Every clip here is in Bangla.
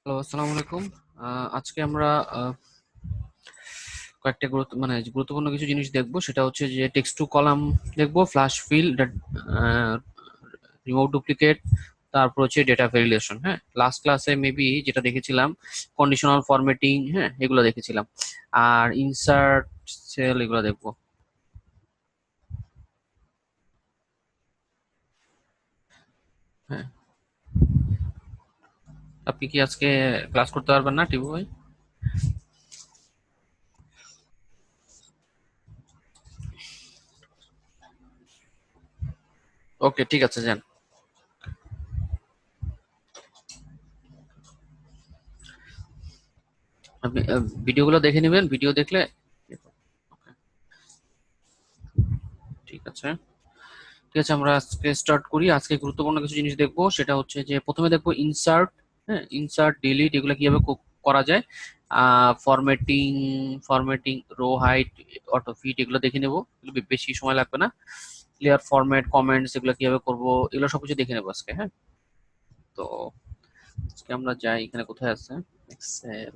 হ্যালো, আসসালামু আলাইকুম। আজকে আমরা কয়েকটা গুরুত্বপূর্ণ কিছু জিনিস দেখবো। সেটা হচ্ছে যে টেক্সট টু কলাম দেখবো, ফ্ল্যাশ ফিল, রিমুভ ডুপ্লিকেট, তারপর হচ্ছে ডেটা ভেরিলেশন। হ্যাঁ, লাস্ট ক্লাসে মেবি যেটা দেখেছিলাম কন্ডিশনাল ফরম্যাটিং, হ্যাঁ এগুলো দেখেছিলাম। আর ইনসার্ট সেল এগুলো দেখবো। হ্যাঁ, আপনি কি আজকে ক্লাস করতে পারবেন না টিপু ভাই? ওকে, ঠিক আছে, যান। আপনি ভিডিওগুলো দেখে নেবেন, ভিডিও দেখলে। ঠিক আছে, ঠিক আছে, আমরা আজকে স্টার্ট করি। আজকে গুরুত্বপূর্ণ কিছু জিনিস দেখবো। সেটা হচ্ছে যে প্রথমে দেখবো ইনসার্ট। হ্যাঁ, ইনসার্ট, ডিলিট এগুলো কিভাবে করা যায়। Formatting, row height, auto fit এগুলো দেখে নেবো। এগুলো বেশি সময় লাগবে না। ক্লিয়ার ফরম্যাট, কমেন্টস এগুলো কিভাবে করবো, এগুলো সবকিছু দেখে নেবো আজকে। হ্যাঁ, তো আজকে আমরা যাই, এখানে কোথায় আছে Excel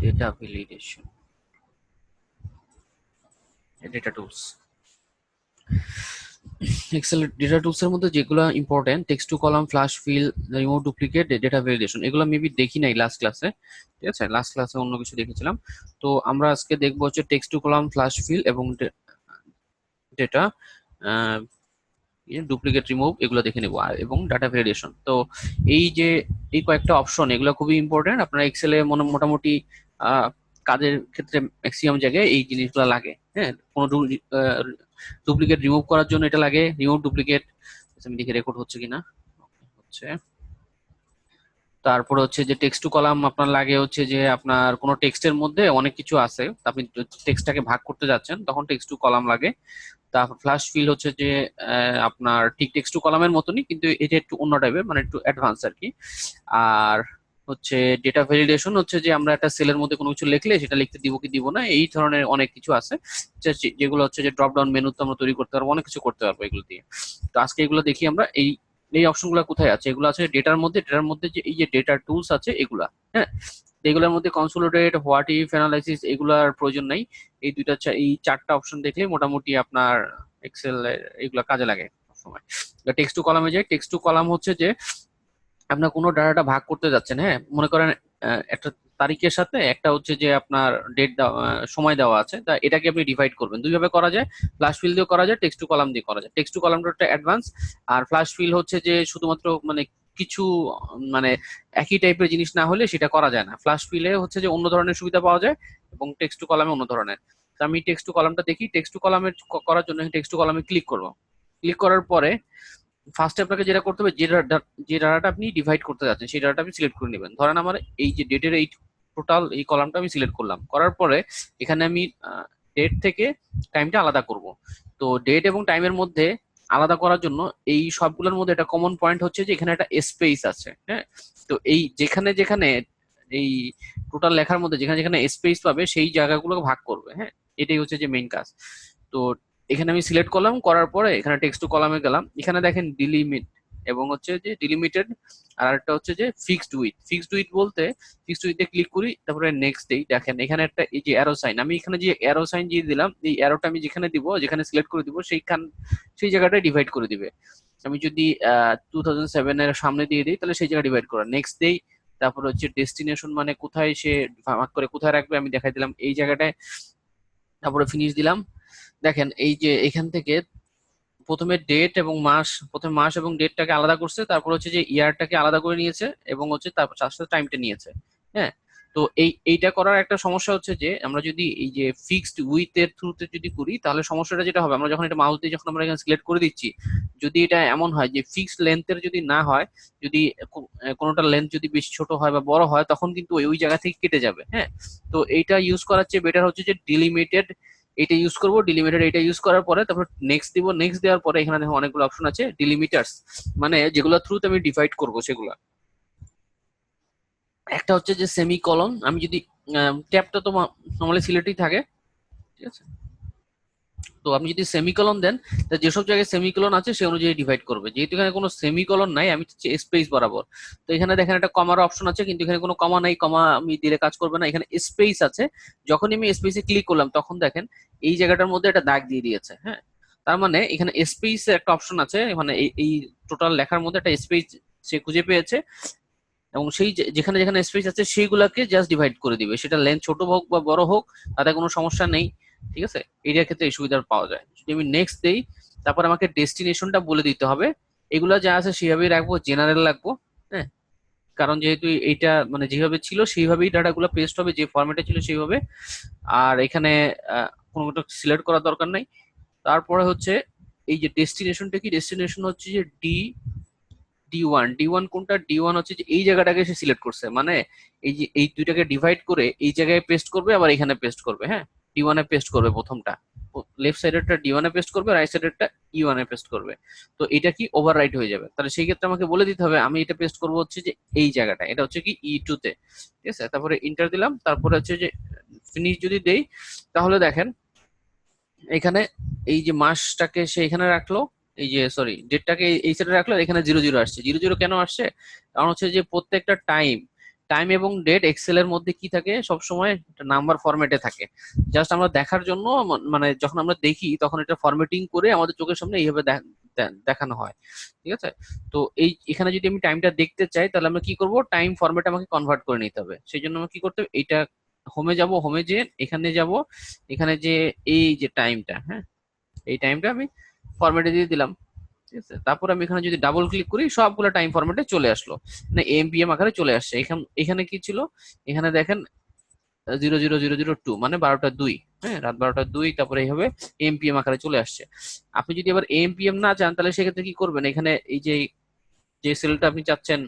data validation, data tools. Excel data tools এর মধ্যে যেগুলো important, text to column, flash fill, remove duplicate, data validation, এগুলো মেবি দেখি নাই লাস্ট ক্লাসে। ঠিক আছে, লাস্ট ক্লাসে অন্য কিছু দেখেছিলাম। তো আমরা আজকে দেখবো হচ্ছে text to column, flash fill এবং ডেটা ডুপ্লিকেট, রিমুভ এগুলো দেখে নেবো, এবং ডাটা ভ্যালিডেশন। তো এই যে এই কয়েকটা অপশন, এগুলো খুবই ইম্পর্টেন্ট আপনার এক্সেলে মোটামুটি আহ, কাজের ক্ষেত্রে ম্যাক্সিমাম জায়গায় এই জিনিসগুলো লাগে। হ্যাঁ, কোনো ডুপ্লিকেট রিমুভ করার জন্য এটা লাগে, রিমুভ ডুপ্লিকেট। আমি দেখি রেকর্ড হচ্ছে কিনা। হচ্ছে। তারপর হচ্ছে যে টেক্সট টু কলাম আপনার লাগে হচ্ছে যে আপনার কোনো টেক্সটের মধ্যে অনেক কিছু আছে, আপনি টেক্সটটাকে ভাগ করতে যাচ্ছেন, তখন টেক্সট টু কলাম লাগে। তারপর ফ্ল্যাশ ফিল হচ্ছে যে আপনার ঠিক টেক্সট টু কলামের মতনই, কিন্তু এটা একটু অন্য টাইপের, মানে একটু অ্যাডভান্স আর কি। আর হচ্ছে ডেটা ভ্যালিডেশন হচ্ছে যে আমরা একটা সেলের মধ্যে কোনো কিছু লিখলে সেটা লিখতে দিব কি দিব না, এই ধরনের অনেক কিছু আছে। যেগুলো হচ্ছে যে ড্রপ ডাউন মেনু তো আমরা তৈরি করতে পারবো, অনেক কিছু করতে পারবো এগুলো দিয়ে। তো আজকে এগুলো দেখি আমরা। এই এই অপশনগুলো কোথায় আছে, এগুলো আছে ডেটার মধ্যে যে এই যে ডেটা টুলস আছে এগুলা। হ্যাঁ, এগুলোর মধ্যে কনসোলিডেট, হোয়াট ইফ, অ্যানালাইসিস এগুলার প্রয়োজন নাই। এই এই চারটা অপশন দেখলে মোটামুটি আপনার এক্সেল এগুলা কাজে লাগে সময়। টেক্সট টু কলামে যাই। টেক্সট টু কলাম হচ্ছে যে আপনার কোনো ডাটাটা ভাগ করতে যাচ্ছেন। হ্যাঁ, মনে করেন একটা তারিখের সাথে একটা হচ্ছে যে আপনার সময় দেওয়া আছে, তা এটাকে আপনি ডিভাইড করবেন। দুই ভাবে করা যায়, ফ্ল্যাশ ফিল দিয়ে করা যায়, টেক্সট টু কলাম দিয়ে করা যায়। টেক্সট টু কলামটা একটা অ্যাডভান্স, আর ফ্ল্যাশ ফিল হচ্ছে যে শুধুমাত্র মানে কিছু মানে একই টাইপের জিনিস না হলে সেটা করা যায় না। ফ্ল্যাশ ফিলে হচ্ছে যে অন্য ধরনের সুবিধা পাওয়া যায়, এবং টেক্সট টু কলামে অন্য ধরনের। তো আমি টেক্সট টু কলামটা দেখি। টেক্সট টু কলামের করার জন্য টেক্সট টু কলামে ক্লিক করবো। ক্লিক করার পরে ফার্স্টে আপনাকে যেটা করতে হবে, যে ডাটাটা আপনি ডিভাইড করতে যাচ্ছেন সেই ডাটাটা আপনি সিলেক্ট করে নেবেন। ধরেন আমার এই যে ডেটের এই টোটাল এই কলামটা আমি সিলেক্ট করলাম, করার পরে এখানে আমি ডেট থেকে টাইমটা আলাদা করব। তো ডেট এবং টাইমের মধ্যে আলাদা করার জন্য এই সবগুলোর মধ্যে একটা কমন পয়েন্ট হচ্ছে যে এখানে একটা স্পেস আছে। হ্যাঁ, তো এই যেখানে যেখানে এই টোটাল লেখার মধ্যে যেখানে যেখানে স্পেস পাবে সেই জায়গাগুলোকে ভাগ করবে। হ্যাঁ, এটাই হচ্ছে যে মেইন কাজ। তো এখানে আমি সিলেক্ট করলাম, করার পরে এখানে টেক্সট টু কলামে গেলাম, এখানে দেখেন ডিলিমিট এবং হচ্ছে যে ডিলিমিটেড। আর একটা হচ্ছে যে ফিক্সড উইথ। ফিক্সড উইথ বলতে ফিক্সড উইথে ক্লিক করি, তারপরে নেক্সট দেই। দেখেন এখানে একটা এই যে অ্যারো সাইন, আমি এখানে যে অ্যারো সাইন দিয়ে দিলাম, এই অ্যারোটা আমি যেখানে দিব, যেখানে সিলেক্ট করে দিব সেই জায়গাটায় ডিভাইড করে দিবে। আমি যদি 2007 এর সামনে দিয়ে দিই তাহলে সেই জায়গা ডিভাইড করা, নেক্সট দেই। তারপর হচ্ছে ডেস্টিনেশন মানে কোথায় সে ভাগ করে কোথায় রাখবে আমি দেখাই দিলাম এই জায়গাটায়। তারপরে ফিনিশ দিলাম। দেখেন এই যে এখান থেকে প্রথমে ডেট এবং মাস, প্রথমে মাস এবং ডেটটাকে আলাদা করছে, তারপর হচ্ছে যে ইয়ারটাকে আলাদা করে নিয়েছে, এবং হচ্ছে তারপর তার সাথে টাইমটা নিয়েছে। হ্যাঁ, তো এইটা করার একটা সমস্যা হচ্ছে যে আমরা যদি এই যে ফিক্সড উইথ এর থ্রুতে যদি করি, তাহলে সমস্যাটা যেটা হবে, আমরা যখন এটা মাউস দিয়ে যখন আমরা এখানে সিলেক্ট করে দিচ্ছি, যদি এটা এমন হয় যে ফিক্সড লেন্থের যদি না হয়, যদি কোনোটা লেন্থ যদি বেশি ছোট হয় বা বড় হয়, তখন কিন্তু ওই ওই জায়গা থেকে কেটে যাবে। হ্যাঁ, তো এইটা ইউজ করার চেয়ে বেটার হচ্ছে যে ডিলিমিটেড এটা ইউজ করব। ডিলিমিটার এটা ইউজ করার পরে তারপর নেক্সট দিব। নেক্সট দেওয়ার পরে এখানে দেখো অনেকগুলো অপশন আছে ডিলিমিটার্স, মানে যেগুলো থ্রুতে আমি ডিভাইড করব সেগুলো। একটা হচ্ছে যে সেমি কলন, আমি যদি ট্যাবটা তো নর্মালি সিলেক্টই থাকে। ঠিক আছে, তো আপনি যদি সেমিকলন দেন, তা যেসব জায়গায় সেমিকলন আছে সে অনুযায়ী ডিভাইড করবে। যেহেতু এখানে কোনো সেমিকলন নাই, আমি স্পেস বরাবর, তো এখানে দেখেন একটা কমার অপশন আছে, কিন্তু এখানে কোনো কমা নাই, কমা আমি দিলে কাজ করবে না। এখানে স্পেস আছে, যখনই আমি স্পেসে ক্লিক করলাম তখন দেখেন এই জায়গাটার মধ্যে একটা দাগ দিয়ে দিয়েছে। হ্যাঁ, তার মানে এখানে স্পেস এর একটা অপশন আছে, মানে এই টোটাল লেখার মধ্যে একটা স্পেস সে খুঁজে পেয়েছে, এবং সেই যেখানে যেখানে স্পেস আছে সেইগুলাকে জাস্ট ডিভাইড করে দিবে, সেটা লেন্থ ছোট হোক বা বড় হোক, তাতে কোনো সমস্যা নেই। ঠিক আছে, এরিয়ার ক্ষেত্রে এই সুবিধা পাওয়া যায়। যদি আমি নেক্সট দেই, তারপর আমাকে ডেস্টিনেশনটা বলে দিতে হবে। এগুলা যা আছে সেভাবেই রাখবো, জেনারেল রাখবো। হ্যাঁ, কারণ যেহেতু এইটা মানে যেভাবে ছিল সেইভাবেই ডাটাগুলো পেস্ট হবে, যে ফরম্যাটে ছিল সেইভাবে। আর এখানে কোনো সিলেক্ট করার দরকার নাই। তারপরে হচ্ছে এই যে ডেস্টিনেশনটা কি, ডেস্টিনেশন হচ্ছে যে ডি ওয়ান কোনটা, ডি ওয়ান হচ্ছে যে এই জায়গাটাকে সে সিলেক্ট করছে, মানে এই যে এই দুইটাকে ডিভাইড করে এই জায়গায় পেস্ট করবে, আবার এখানে পেস্ট করবে। হ্যাঁ, ডি ওয়ানে পেস্ট করবে প্রথমটা, লেফট সাইডেরটা ডি ওয়ানে পেস্ট করবে, রাইট সাইডেরটা ই ওয়ানে পেস্ট করবে। তো এটা কি ওভাররাইট হয়ে যাবে, তাহলে সেই ক্ষেত্রে আমাকে বলে দিতে হবে আমি এটা পেস্ট করবো হচ্ছে যে এই জায়গাটা, এটা হচ্ছে কি ই2 তে। ঠিক আছে, তারপরে ইন্টার দিলাম, তারপরে হচ্ছে যে ফিনিশ যদি দেই, তাহলে দেখেন এখানে এই যে মাসটাকে সে এখানে রাখলো, এই যে সরি ডেটটাকে এই সাইডে রাখলো, আর এখানে 00 আসছে। 00 কেন আসছে? কারণ হচ্ছে যে প্রত্যেকটা টাইম টাইম এবং ডেট এক্সেল এর মধ্যে কি থাকে, সব সময় নাম্বার ফরম্যাটে থাকে। জাস্ট আমরা দেখার জন্য, মানে যখন আমরা দেখি তখন এটা ফরম্যাটিং করে আমাদের চোখের সামনে এইভাবে দেখানো হয়। ঠিক আছে, তো এই এখানে যদি আমি টাইমটা দেখতে চাই, তাহলে আমরা কি করব, টাইম ফরম্যাট আমাকে কনভার্ট করে নিতে হবে। সেই জন্য আমরা কি করতে হবে, এইটা হোমে যাব, হোমে যে এখানে যাব, এখানে যে এই যে টাইমটা, হ্যাঁ এই টাইমটা আমি ফরম্যাটে দিয়ে দিলাম। ঠিক আছে, তারপর আমি এখানে যদি ডাবল ক্লিক করি সবগুলো টাইম ফরম্যাটে চলে আসলো, মানে এমপিএম আকারে চলে আসছে। এখানে এখানে কি ছিল, এখানে দেখেন 00:002 মানে 12টা 2। হ্যাঁ, রাত 12টা 2, তারপরে এইভাবে এমপিএম আকারে চলে আসছে। আপনি যদি আবার এমপিএম না চান, তাহলে সেক্ষেত্রে কি করবেন, এখানে এই যে যে সেলটা আপনি চাচ্ছেন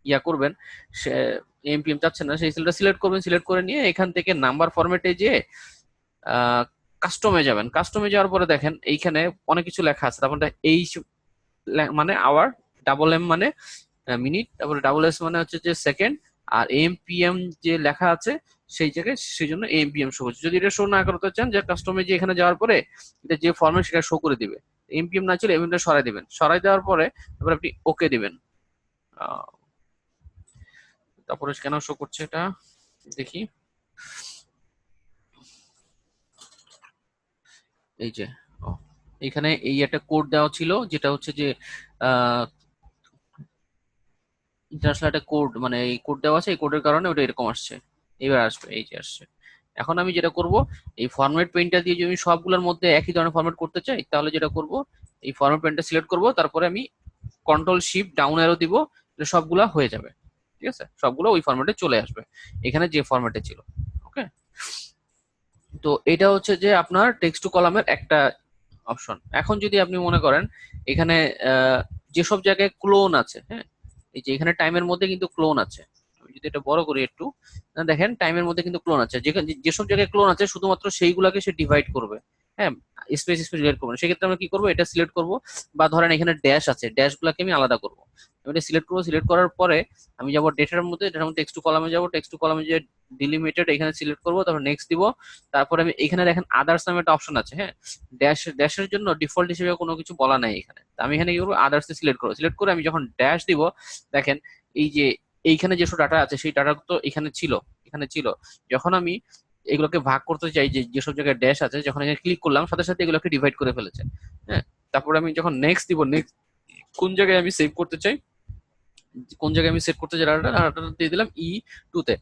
ইয়া করবেন, সে এমপিএম চাচ্ছেন না, সেই সেলটা সিলেক্ট করবেন, সিলেক্ট করে নিয়ে এখান থেকে নাম্বার ফরম্যাটে যে কাস্টমে যাবেন। কাস্টমে যাওয়ার পরে দেখেন এইখানে অনেক কিছু লেখা আছে, তারপরে মানে আওয়ার, ডাবল এম মানে মিনিট, তারপরে ডাবল এস মানে হচ্ছে যে সেকেন্ড, আর এমপিএম যে লেখা আছে সেই জায়গায় সেই জন্য এমপিএম শো করছে। যদি এটা শো না করতে চান, যে কাস্টমে যে এখানে যাওয়ার পরে এটা যে ফর্মে সেটা শো করে দিবে। এমপিএম না চলে এমপিএমটা সরাই দিবেন, সরাই দেওয়ার পরে তারপরে আপনি ওকে দিবেন। তারপরে কেন শো করছে এটা দেখি, এই যে ও, এখানে এই একটা কোড দেওয়া ছিল, যেটা হচ্ছে যে ইন্টারন্যাশনাল একটা কোড, মানে এই কোড দেওয়া আছে, এই কোডের কারণে ওটা এরকম আসছে। এবার আসবে, এই যে আসছে। এখন আমি যেটা করব, এই ফরম্যাট পেইন্টটা দিয়ে যদি আমি সবগুলোর মধ্যে একই ধরনের ফরম্যাট করতে চাই, তাহলে যেটা করব, এই ফরম্যাট পেইন্টটা সিলেক্ট করব, তারপরে আমি কন্ট্রোল শিফট ডাউন অ্যারো দিব, সবগুলা হয়ে যাবে। ঠিক আছে, সবগুলো ওই ফরম্যাটে চলে আসবে, এখানে যে ফরম্যাটে ছিল। ওকে, তো এটা হচ্ছে যে আপনার টেক্সট টু কলামের একটা অপশন। এখন যদি আপনি মনে করেন এখানে যেসব জায়গায় ক্লোন আছে, হ্যাঁ এই যে এখানে টাইমের মধ্যে কিন্তু ক্লোন আছে, আমি যদি এটা বড় করি একটু, দেখেন টাইমের মধ্যে কিন্তু ক্লোন আছে, যেখানে যেসব জায়গায় ক্লোন আছে শুধুমাত্র সেইগুলাকে সে ডিভাইড করবে। হ্যাঁ, স্পেস স্পেস ডিভাইড করবে না। সেক্ষেত্রে আমরা কি করবো, এটা সিলেক্ট করব, বা ধরেন এখানে ড্যাশ আছে, ড্যাশ গুলাকে আমি আলাদা করবো। আমি এটা সিলেক্ট করবো, সিলেক্ট করার পরে আমি যাবো ডেটার মধ্যে, ডেটার মধ্যে টেক্সট টু কলামে যাবো, টেক্সট টু কলামে যে ডিলিমিটেড এখানে সিলেক্ট করবো, তারপর নেক্সট দিব। তারপরে আমি এখানে দেখেন আদার্স নামে একটা অপশন আছে। হ্যাঁ, ড্যাশের জন্য ডিফল্ট হিসেবে কোনো কিছু বলা নাই এখানে, তো আমি এখানে কি করবো, আদার্স সিলেক্ট করবো। সিলেক্ট করে আমি যখন ড্যাশ দিব, দেখেন এই যে এইখানে যেসব ডাটা আছে সেই ডাটা তো এখানে ছিল, এখানে ছিল। যখন আমি এগুলোকে ভাগ করতে চাই, যে যেসব জায়গায় ড্যাশ আছে, যখন এখানে ক্লিক করলাম সাথে সাথে এগুলোকে ডিভাইড করে ফেলেছে। হ্যাঁ, তারপরে আমি যখন নেক্সট দিব, নেক্সট কোন জায়গায় আমি সেভ করতে চাই, কোন জায়গায় আমি সেভ করতে চাই ডাটাটা দিয়ে দিলাম ই2 তে,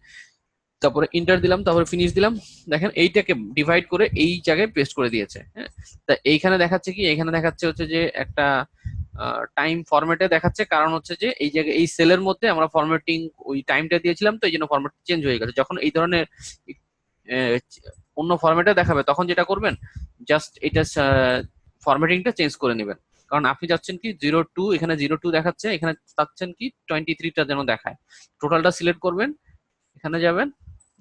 তারপরে ইন্টার দিলাম, তারপরে ফিনিশ দিলাম। দেখেন এইটাকে ডিভাইড করে এই জায়গায় পেস্ট করে দিয়েছে। হ্যাঁ, তা এইখানে দেখাচ্ছে কি, এখানে দেখাচ্ছে হচ্ছে যে একটা টাইম ফরম্যাটে দেখাচ্ছে, কারণ হচ্ছে যে এই জায়গায় এই সেলের মধ্যে আমরা ফরম্যাটিং ওই টাইমটা দিয়েছিলাম, তো এই জন্য ফরম্যাট চেঞ্জ হয়ে গেছে। যখন এই ধরনের আহ, অন্য ফরম্যাটে দেখাবে, তখন যেটা করবেন, জাস্ট এটা ফরম্যাটিংটা চেঞ্জ করে নেবেন। কারণ আপনি যাচ্ছেন কি 02, এখানে 02 দেখাচ্ছে, এখানে চাচ্ছেন কি 23টা যেন দেখায়। টোটালটা সিলেক্ট করবেন, এখানে যাবেন,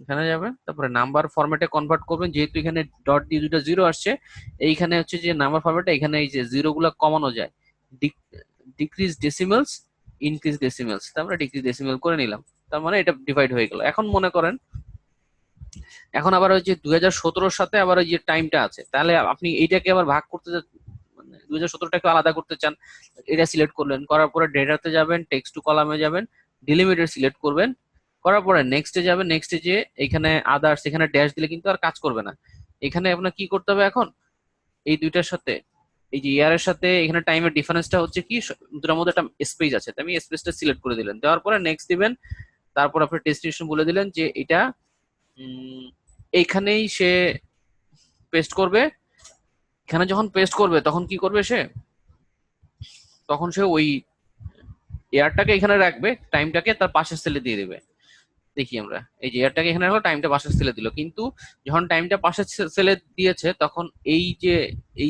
এখানে যাবেন, তারপরে নাম্বার ফরম্যাটে কনভার্ট করবেন, যেহেতু এখানে ডট দিয়ে দুটো জিরো আসছে। এইখানে হচ্ছে যে নাম্বার ফরম্যাটে, এখানে এই যে জিরো গুলা কমানো যায়, ডিক্রিজ ডেসিমেলস, ইনক্রিজ ডেসিমেলস, তারপরে ডিক্রিজ ডেসিমেল করে নিলাম। তার মানে এটা ডিভাইড হয়ে গেল। এখন মনে করেন এখন আবার ওই যে 2017-র সাথে আবার ওই যে টাইমটা আছে, তাহলে আপনি এইটাকে আবার ভাগ করতে মানে 2017টাকে আলাদা করতে চান, এটা সিলেক্ট করলেন, করার পরে ডেটাতে যাবেন, টেক্সট টু কলামে যাবেন, ডিলিমিটার সিলেক্ট করবেন, করার পরে নেক্সটে যাবেন, নেক্সটে যে এখানে আদার্স, এখানে ড্যাশ দিলে কিন্তু আর কাজ করবে না। এখানে আপনার কি করতে হবে এখন, এই দুইটার সাথে এই যে ইয়ারের সাথে এখানে টাইমের ডিফারেন্সটা হচ্ছে কি, দুটার মধ্যে একটা স্পেস আছে, তো আমি স্পেসটা সিলেক্ট করে দিলেন, দেওয়ার পরে নেক্সট দিবেন, তারপর আপনি ডেস্টিনেশন বলে দিলেন যে এটা এইখানেই সে পেস্ট করবে। এখানে যখন পেস্ট করবে তখন কি করবে সে, তখন সে ওই এয়ারটাকে এখানে রাখবে, টাইমটাকে তার পাশের সেলে দিয়ে দেবে। দেখি আমরা এই যে এয়ারটাকে এখানে রাখলো, টাইমটা পাশের সেলে দিল, কিন্তু যখন টাইমটা পাশের সেলে দিয়েছে তখন এই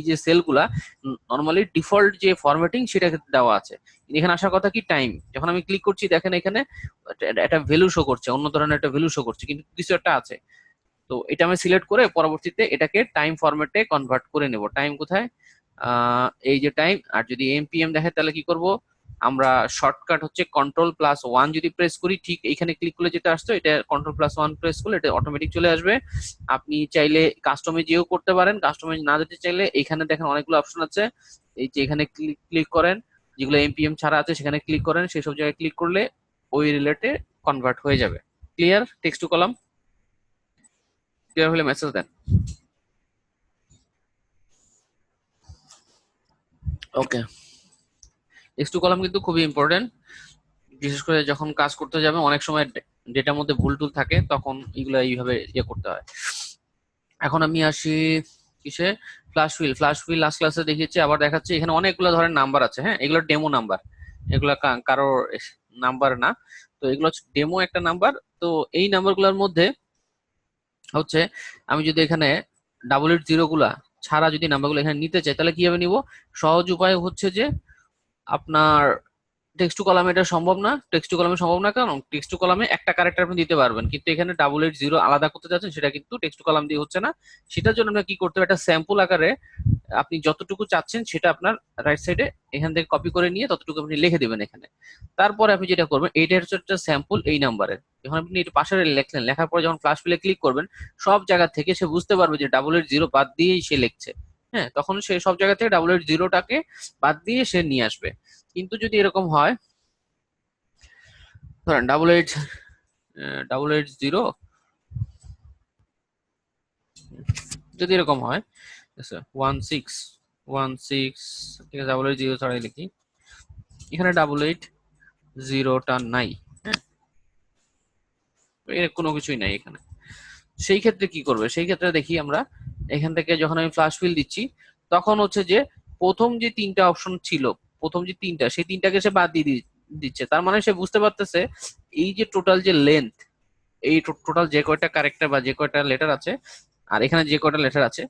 যে সেলগুলা নর্মালি ডিফল্ট যে ফরম্যাটিং সেটা দেওয়া আছে, এখানে আসার কথা কি টাইম। যখন আমি ক্লিক করছি দেখেন এখানে একটা ভ্যালু শো করছে, অন্য ধরনের একটা ভ্যালু শো করছে, কিন্তু কিছু একটা আছে। তো এটা আমি সিলেক্ট করে পরবর্তীতে এটাকে টাইম ফরম্যাটে কনভার্ট করে নেব। টাইম কোথায়, এই যে টাইম, আর যদি এমপিএম দেখে তাহলে কি করব, আমরা শর্টকাট হচ্ছে কন্ট্রোল+1 যদি প্রেস করি, ঠিক এইখানে ক্লিক করলে যেটা আসতো এটা কন্ট্রোল+1 প্রেস করলে এটা অটোমেটিক চলে আসবে। আপনি চাইলে কাস্টমাইজ যেও করতে পারেন, কাস্টমাইজ না যেতে চাইলে এখানে দেখেন অনেকগুলো অপশন আছে, এই যে এখানে ক্লিক করেন, যেগুলো এমপিএম ছাড়া আছে সেখানে ক্লিক করেন, সেসব জায়গায় ক্লিক করলে ওই রিলেটে কনভার্ট হয়ে যাবে। Clear, text to column clear হলে মেসেজ দেন। ওকে, টেক্সট টু কলাম কিন্তু খুবই ইম্পর্টেন্ট, বিশেষ করে যখন কাজ করতে যাবে অনেক সময় ডেটার মধ্যে ভুল টুল থাকে, তখন এগুলো এইভাবে ইয়ে করতে হয়। এখন আমি আসি কিসে, ফ্ল্যাশ হুইল লাস্ট ক্লাসে দেখিয়েছি, আবার দেখাচ্ছি। এখানে অনেকগুলো ধরনের নাম্বার আছে, হ্যাঁ এগুলো ডেমো নাম্বার, এগুলো কারোর নাম্বার না, তো এগুলো হচ্ছে ডেমো একটা নাম্বার। তো এই নাম্বারগুলোর মধ্যে হচ্ছে আমি যদি এখানে 880 গুলা ছাড়া যদি নাম্বারগুলো এখানে নিতে চাই তাহলে কিভাবে নিব, সহজ উপায় হচ্ছে যে আপনার টেক্সট টু কলামে এটা সম্ভব না। টেক্সট টু কলামে সম্ভব না কারণ টেক্সট টু কলামে একটা ক্যারেক্টার আপনি দিতে পারবেন, কিন্তু এখানে 880 আলাদা করতে যাচ্ছেন, সেটা কিন্তু টেক্সট টু কলাম দিয়ে হচ্ছে না। সেটার জন্য আপনার কি করতে হবে, একটা স্যাম্পল আকারে আপনি যতটুকু চাচ্ছেন সেটা আপনার রাইট সাইডে এখান থেকে কপি করে নিয়ে ততটুকু আপনি লিখে দিবেন এখানে। তারপরে আপনি যেটা করবেন, এইটা হচ্ছে একটা স্যাম্পল এই নাম্বারের, যখন আপনি এটা পাশে লিখলেন, লেখার পরে যখন ফ্লাশ ফিলে ক্লিক করবেন সব জায়গা থেকে সে বুঝতে পারবে যে 880 বাদ দিয়েই সে লিখছে। হ্যাঁ, তখন সে সব জায়গা থেকে 880টাকে বাদ দিয়ে সে নিয়ে আসবে। কিন্তু যদি এরকম হয়, ধরেন 880, যদি এরকম হয় 1616, ঠিক আছে, 880 ছাড়াই লিখি, এখানে 880টা নাই, হ্যাঁ এর কোনো কিছুই নাই এখানে। সেই ক্ষেত্রে কি করবে, সেই ক্ষেত্রে দেখি আমরা এখান থেকে যখন আমি ফ্লাশ ফিল দিচ্ছি তখন হচ্ছে যে প্রথম যে তিনটা অপশন ছিল, প্রথম যে তিনটা, সেই তিনটাকে সে বাদ দিয়ে দিচ্ছে। তার মানে সে বুঝতে পারতেছে এই যে টোটাল যে লেন্থ, এই টোটাল যে কয়টা ক্যারেক্টার বা যে কয়টা লেটার আছে, আর এখানে যে কয়টা লেটার আছে,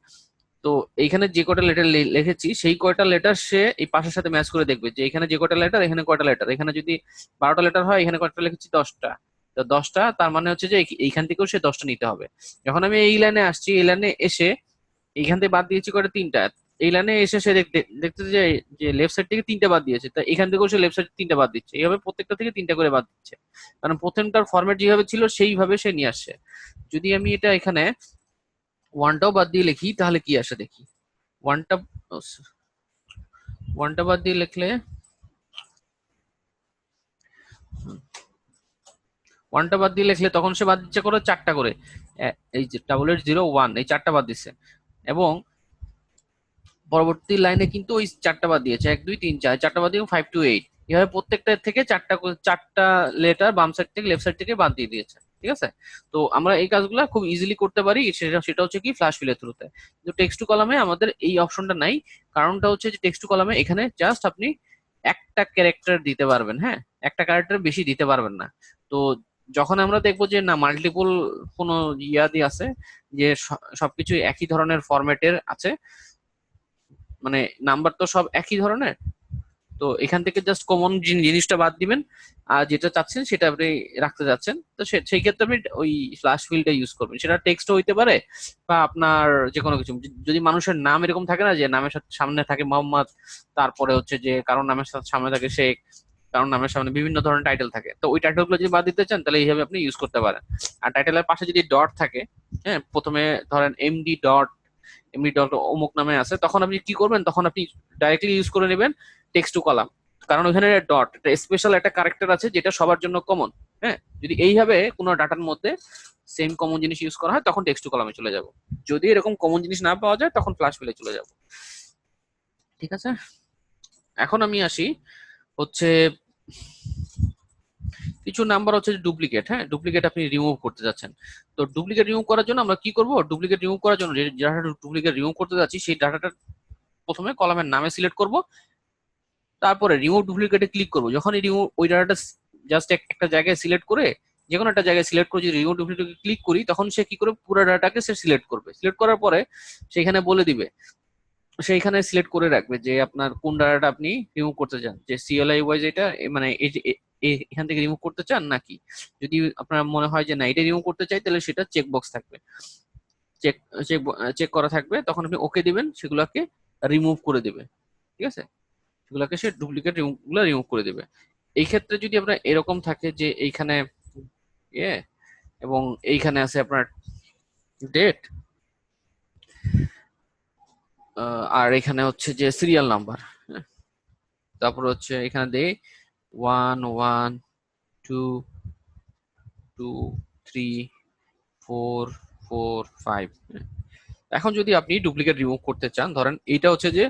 তো এইখানে যে কয়টা লেটার লিখেছি সেই কয়টা লেটার সে এই পাশের সাথে ম্যাচ করে দেখবে যে এখানে যে কয়টা লেটার, এখানে কয়টা লেটার, এখানে যদি 12টা লেটার হয় এখানে কয়টা লিখেছি 10টা, তো 10টা, তার মানে হচ্ছে যে এইখান থেকেও সে 10টা নিতে হবে। যখন আমি এই লাইনে আসছি, এই লাইনে এসে এইখান থেকে বাদ দিয়েছি কয়টা, তিনটা, এই লাইনে এসে সে দেখতেছে যে যে লেফট সাইড থেকে তিনটা বাদ দিয়েছে, তা এখান থেকেও সে লেফট সাইড তিনটা বাদ দিচ্ছে, এইভাবে প্রত্যেকটা থেকে তিনটা করে বাদ দিচ্ছে, কারণ প্রথমটার ফরম্যাট যেভাবে ছিল সেইভাবে সে নিয়ে আসছে। যদি আমি এটা এখানে ওয়ানটাও বাদ দিয়ে লিখি তাহলে কি আসে দেখি, ওয়ানটা ওয়ানটা বাদ দিয়ে লিখলে, ওয়ানটা বাদ দিয়ে লিখলে তখন সে বাদ দিচ্ছে করে চারটা করে, এই যে 880 1 এই চারটা বাদ দিচ্ছে, এবং পরবর্তী লাইনে কিন্তু ওই চারটা বাদ দিয়েছে, 1 2 3 4, চারটা বাদ দিয়ে 5 to 8, এভাবে প্রত্যেকটা থেকে চারটা লেটার বাম সাইড থেকে লেফট সাইড থেকে বাদ দিয়ে দিয়েছে। ঠিক আছে, তো আমরা এই কাজগুলো খুব ইজিলি করতে পারি, সেটা হচ্ছে কি ফ্ল্যাশ ফিলের থ্রুতে। কিন্তু টেক্সট টু কলামে আমাদের এই অপশনটা নাই, কারণটা হচ্ছে যে টেক্সট টু কলামে এখানে জাস্ট আপনি একটা ক্যারেক্টার দিতে পারবেন, হ্যাঁ একটা ক্যারেক্টার বেশি দিতে পারবেন না। তো যখন আমরা দেখবো যে না মাল্টিপল কোনো ইয়াদি আছে, যে সবকিছু একই ধরনের ফরম্যাটের আছে, মানে নাম্বার তো সব একই ধরনের, তো এখান থেকে জাস্ট কমন জিনিসটা বাদ দিবেন, আর যেটা চাচ্ছেন সেটা আপনি রাখতে যাচ্ছেন, তো সেই ক্ষেত্রে আপনি ওই ফ্ল্যাশ ফিলটা ইউজ করবেন, সেটা টেক্সটও হইতে পারে বা আপনার যে কোনো কিছু। যদি মানুষের নাম এরকম থাকে না যে নামের সাথে সামনে থাকে মোহাম্মদ, তারপরে হচ্ছে যে কারোর নামের সাথে সামনে থাকে শেখ, কারণ নামের সামনে বিভিন্ন ধরনের টাইটেল থাকে, তো ওই টাইটেল গুলো যদি বাদ দিতে চান তাহলে এইভাবে আপনি ইউজ করতে পারেন। আর টাইটেলের পাশে যদি ডট থাকে, হ্যাঁ, প্রথমে ধরেন এমডি ডট অমুক নামে আছে, তখন আপনি কি করবেন, তখন আপনি ডাইরেক্টলি ইউজ করে নেবেন টেক্সট টু কলাম, কারণ ওখানে ডট একটা স্পেশাল একটা ক্যারেক্টার আছে যেটা সবার জন্য কমন। হ্যাঁ, যদি এইভাবে কোনো ডাটার মধ্যে সেম কমন জিনিস ইউজ করা হয় তখন টেক্সট টু কলামে চলে যাব। যদি এরকম কমন জিনিস না পাওয়া যায় তখন ফ্ল্যাশ ফিলে চলে যাব। ঠিক আছে, এখন আমি আসি হচ্ছে কিছু নাম্বার হচ্ছে ডুপ্লিকেট। হ্যাঁ, ডুপ্লিকেট আপনি রিমুভ করতে যাচ্ছেন। তো ডুপ্লিকেট রিমুভ করার জন্য আমরা কি করব, ডুপ্লিকেট রিমুভ করার জন্য যে ডাটাটা ডুপ্লিকেট রিমুভ করতে যাচ্ছি সেই ডাটাটা প্রথমে কলামের নামে সিলেক্ট করব, তারপরে রিমুভ ডুপ্লিকেটে ক্লিক করব। যখন এই রিমুভ ওই ডাটাটা জাস্ট একটা জায়গায় সিলেক্ট করে, যে কোনো একটা জায়গায় সিলেক্ট করে যদি রিমুভ ডুপ্লিকেটে ক্লিক করি, তখন সে কি করে পুরো ডাটাকে সে সিলেক্ট করবে। সিলেক্ট করার পরে সেখানে বলে দিবে, সেইখানে সিলেক্ট করে রাখবে যে আপনার কোন ডাটাটা আপনি রিমুভ করতে চান, যে সিএলআই ওয়াইজ এটা মানে এই যে এখান থেকে রিমুভ করতে চান নাকি। যদি আপনার মনে হয় যে না এটা রিমুভ করতে চাই, তাহলে সেটা চেক বক্স থাকবে, চেক চেক চেক করা থাকবে, তখন আপনি ওকে দিবেন, সেগুলোকে রিমুভ করে দিবে। ঠিক আছে, সেগুলোকে সে ডুপ্লিকেট গুলো রিমুভ করে দিবে। এই ক্ষেত্রে যদি আপনার এরকম থাকে যে এইখানে ইয়ে এবং এইখানে আছে আপনার ডেট, আর এখানে হচ্ছে যে সিরিয়াল নাম্বার, তারপর হচ্ছে এখানে দেই 1 1 2 2 3 4 4 5। এখন যদি আপনি ডুপ্লিকেট রিমুভ করতে চান, ধরেন এইটা হচ্ছে যে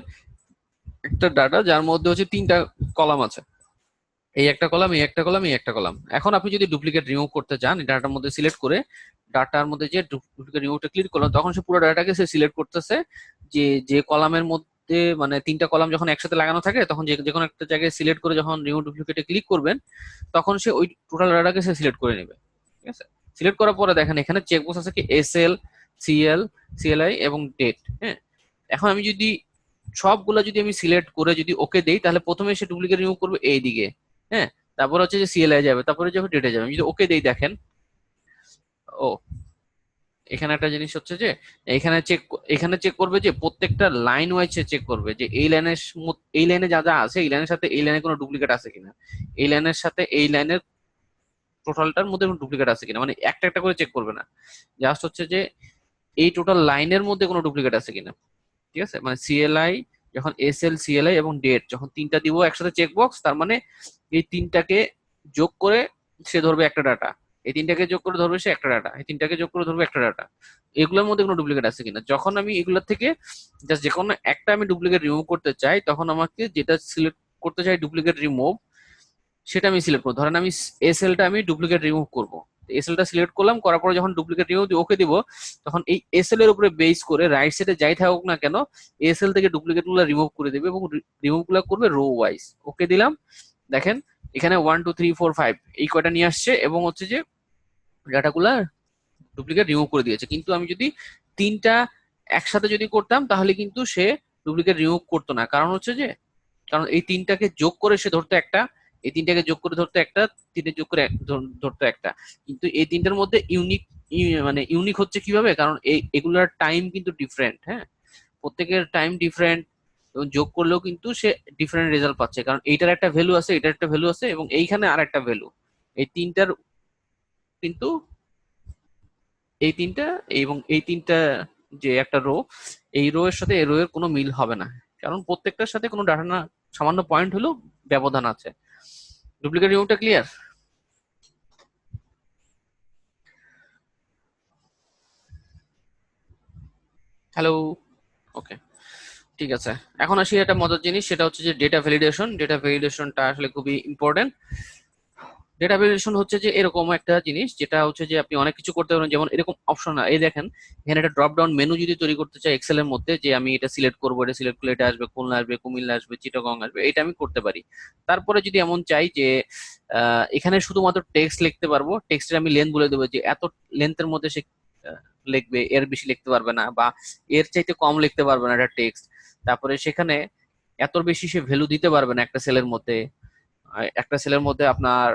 একটা ডাটা যার মধ্যে হচ্ছে 3টা কলাম আছে, এই একটা কলাম, এই একটা কলাম, এই একটা কলাম। এখন আপনি যদি ডুপ্লিকেট রিমুভ করতে চান, ডাটার মধ্যে সিলেক্ট করে ডাটার মধ্যে যে ডুপ্লিকেট রিমুভটা ক্লিক করলাম, তখন সে পুরো ডাটাকে সে সিলেক্ট করতেছে, যে যে কলামের মধ্যে মানে 3টা কলাম যখন একসাথে লাগানো থাকে, তখন যে যে কোনো একটা জায়গায় সিলেক্ট করে যখন রিমুভ ডুপ্লিকেটে ক্লিক করবেন, তখন সে ওই টোটাল ডাটাকে সে সিলেক্ট করে নেবে। ঠিক আছে, সিলেক্ট করার পরে দেখেন এখানে চেকবক্স আছে কি এসএল, সিএল, সিএলআই এবং ডেট। হ্যাঁ, এখন আমি যদি সবগুলা যদি আমি সিলেক্ট করে যদি ওকে দেই, তাহলে প্রথমে সে ডুপ্লিকেট রিমুভ করবে এই দিকে। হ্যাঁ, তারপর হচ্ছে যে সিএলআই যাবে, তারপরে যাবে ডেটে যাবে। আমি যদি ওকে দেই, দেখেন ও এখানে একটা জিনিস হচ্ছে যে এখানে চেক করবে যে প্রত্যেকটা লাইন ওয়াইজ চেক করবে যে এই লাইনে যা যা আছে, এই লাইনের সাথে এই লাইনে কোনো ডুপ্লিকেট আছে কিনা, এই লাইনের সাথে এই লাইনের টোটালটার মধ্যে কোনো ডুপ্লিকেট আছে কিনা, মানে একটা একটা করে চেক করবে না, জাস্ট হচ্ছে যে এই টোটাল লাইনের মধ্যে কোনো ডুপ্লিকেট আছে কিনা। ঠিক আছে, মানে সিএলআই যখন এসএল, সিএলআই এবং ডেট যখন 3টা দিব একসাথে চেকবক্স, তার মানে এই 3টাকে যোগ করে সে ধরবে একটা ডাটা, এই 3টাকে যোগ করে ধরবে সে একটা ডাটা, এই 3টাকে যোগ করে ধরবে একটা ডাটা। এগুলোর মধ্যে কোনো ডুপ্লিকেট আছে কিনা, যখন আমি এগুলোর থেকে জাস্ট যে কোনো একটা আমি ডুপ্লিকেট রিমুভ করতে চাই, তখন আমাকে যেটা সিলেক্ট করতে চাই ডুপ্লিকেট রিমুভ, সেটা আমি সিলেক্ট করবো। ধরেন আমি এসএলটা আমি ডুপ্লিকেট রিমুভ করবো, এসএলটা সিলেক্ট করলাম, করার পরে যখন ডুপ্লিকেট রিমুভ ওকে দিব, তখন এই এসএল এর উপরে বেস করে রাইট সাইডে যাই থাকুক না কেন, এসএল থেকে ডুপ্লিকেট গুলো রিমুভ করে দিবে এবং রিমুভ গুলো করবে রো ওয়াইজ। ওকে দিলাম, দেখেন এখানে 1 2 3 4 5 এই কয়টা নিয়ে আসছে এবং হচ্ছে যে ডাটাগুলা ডুপ্লিকেট রিমুভ করে দিয়েছে। কিন্তু আমি যদি 3টা একসাথে যদি করতাম, তাহলে কিন্তু সে ডুপ্লিকেট রিমুভ করতো না, কারণ হচ্ছে যে কারণ এই 3টাকে যোগ করে সে ধরতো একটা, এই 3টাকে যোগ করে ধরতো একটা, 3টে যোগ করে ধরতো একটা। কিন্তু এই 3টার মধ্যে মানে ইউনিক হচ্ছে কিভাবে, কারণ এগুলার টাইম কিন্তু ডিফারেন্ট। হ্যাঁ, প্রত্যেকের টাইম ডিফারেন্ট, এবং যোগ করলেও কিন্তু সে ডিফারেন্ট রেজাল্ট পাচ্ছে, কারণ এইটার একটা ভ্যালু আছে, এটার একটা ভ্যালু আছে এবং এইখানে আর একটা ভ্যালু। এই তিনটার কিন্তু এই তিনটা যে একটা রো, এই রো এর সাথে এই রো এর কোনো মিল হবে না, কারণ প্রত্যেকটার সাথে কোনো ডাটা না, সামান্য পয়েন্ট হলেও ব্যবধান আছে। ডুপ্লিকেট রিমুভটা ক্লিয়ার? হ্যালো, ওকে, ঠিক আছে। এখন আসি একটা মজার জিনিস, সেটা হচ্ছে যে ডেটা ভ্যালিডেশন। ডেটা ভ্যালিডেশনটা আসলে খুবই ইম্পর্টেন্ট। ডেটা ভ্যালিডেশন হচ্ছে যে এরকম একটা জিনিস যেটা হচ্ছে যে আপনি অনেক কিছু করতে পারেন, যেমন এরকম অপশন, এই দেখেন এখানে একটা ড্রপ ডাউন মেনু যদি তৈরি করতে চাই এক্সেল এর মধ্যে, যে আমি এটা সিলেক্ট করবো, এটা সিলেক্ট করলে এটা আসবে, খুলনা আসবে, কুমিল্লা আসবে, চিটাগং আসবে, এটা আমি করতে পারি। তারপরে যদি এমন চাই যে এখানে শুধুমাত্র টেক্সট লিখতে পারবো, টেক্সটের আমি লেন্থ বলে দেবো যে এত লেন্থের মধ্যে সে লিখবে, এর বেশি লিখতে পারবে না, বা এর চাইতে কম লিখতে পারবে না এটা টেক্সট। তারপরে সেখানে এত বেশি সে ভ্যালু দিতে পারবে না একটা সেলের মধ্যে, একটা সেলের মধ্যে আপনার